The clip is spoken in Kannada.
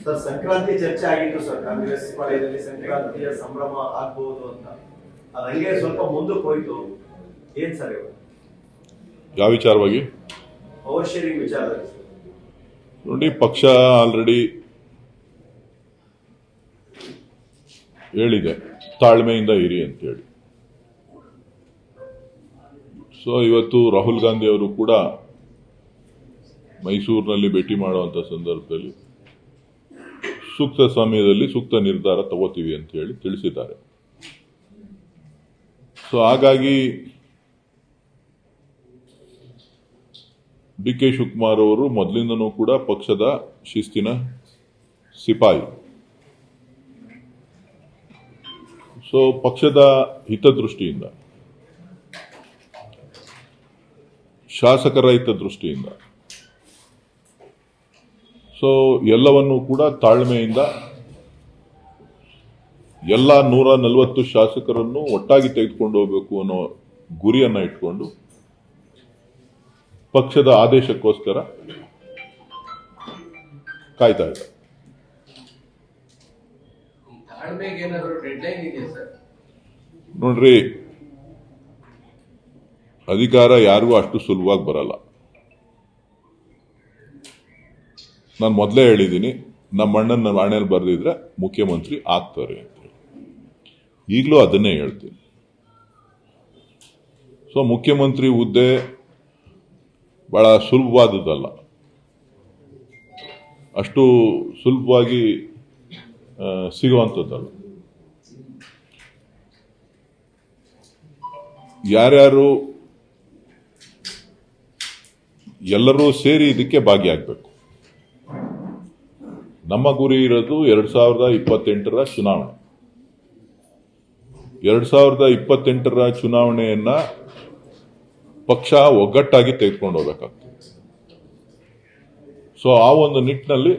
ಸರ್ ಸಂಕ್ರಾಂತಿ ಚರ್ಚೆ ಆಗಿತ್ತು ಸರ್, ಕಾಂಗ್ರೆಸ್ ಪಾಳೆಯದಲ್ಲಿ ಸಂಕ್ರಾಂತಿಯ ಸಂಭ್ರಮ ಆಗ್ಬಹುದು ಅಂತ. ಅದಂಗೆ ಸ್ವಲ್ಪ ಮುಂದಕ್ಕೆ ಹೋಯ್ತು. ಏನ್ ಸರ್ ಇವಾಗ ಯಾವ ವಿಚಾರವಾಗಿ? ಪವರ್ ಶೇರಿಂಗ್ ವಿಚಾರದಲ್ಲಿ ನೋಡಿ, ಪಕ್ಷ ಆಲ್ರೆಡಿ ಹೇಳಿದೆ ತಾಳ್ಮೆಯಿಂದ ಇರಿ ಅಂತೇಳಿ. ಸೊ ಇವತ್ತು ರಾಹುಲ್ ಗಾಂಧಿ ಅವರು ಕೂಡ ಮೈಸೂರಿನಲ್ಲಿ ಭೇಟಿ ಮಾಡುವಂತ ಸಂದರ್ಭದಲ್ಲಿ ಸೂಕ್ತ ಸಮಯದಲ್ಲಿ ಸೂಕ್ತ ನಿರ್ಧಾರ ತಗೋತೀವಿ ಅಂತ ಹೇಳಿ ತಿಳಿಸಿದ್ದಾರೆ. ಸೊ ಹಾಗಾಗಿ ಡಿ ಕೆ ಶಿವಕುಮಾರ್ ಅವರು ಮೊದಲಿಂದನೂ ಕೂಡ ಪಕ್ಷದ ಶಿಸ್ತಿನ ಸಿಪಾಯಿ. ಸೊ ಪಕ್ಷದ ಹಿತದೃಷ್ಟಿಯಿಂದ, ಶಾಸಕರ ಹಿತದೃಷ್ಟಿಯಿಂದ ಸೊ ಎಲ್ಲವನ್ನೂ ಕೂಡ ತಾಳ್ಮೆಯಿಂದ ಎಲ್ಲ 140 ಶಾಸಕರನ್ನು ಒಟ್ಟಾಗಿ ತೆಗೆದುಕೊಂಡು ಹೋಗಬೇಕು ಅನ್ನೋ ಗುರಿಯನ್ನ ಇಟ್ಕೊಂಡು ಪಕ್ಷದ ಆದೇಶಕ್ಕೋಸ್ಕರ ಕಾಯ್ತಾ ಇದೆ. ನೋಡ್ರಿ, ಅಧಿಕಾರ ಯಾರಿಗೂ ಅಷ್ಟು ಸುಲಭವಾಗಿ ಬರಲ್ಲ. ನಾನು ಮೊದಲೇ ಹೇಳಿದ್ದೀನಿ, ನಮ್ಮ ಅಣ್ಣನ ಹಣೆಯಲ್ಲಿ ಬರೆದಿದ್ರೆ ಮುಖ್ಯಮಂತ್ರಿ ಆಗ್ತಾರೆ ಅಂತ ಹೇಳಿ. ಈಗಲೂ ಅದನ್ನೇ ಹೇಳ್ತೀನಿ. ಸೊ ಮುಖ್ಯಮಂತ್ರಿ ಹುದ್ದೆ ಬಹಳ ಸುಲಭವಾದದ್ದಲ್ಲ, ಅಷ್ಟು ಸುಲಭವಾಗಿ ಸಿಗುವಂಥದ್ದಲ್ಲ. ಯಾರ್ಯಾರು ಎಲ್ಲರೂ ಸೇರಿ ಇದಕ್ಕೆ ಭಾಗಿಯಾಗಬೇಕು. ನಮ್ಮ ಗುರಿ ಇರೋದು 2028ರ ಚುನಾವಣೆ. 2028ರ ಚುನಾವಣೆಯನ್ನ ಪಕ್ಷ ಒಗ್ಗಟ್ಟಾಗಿ ತೆಗೆದುಕೊಂಡು ಹೋಗಬೇಕಾಗ್ತದೆ. ಸೊ ಆ ಒಂದು ನಿಟ್ಟಿನಲ್ಲಿ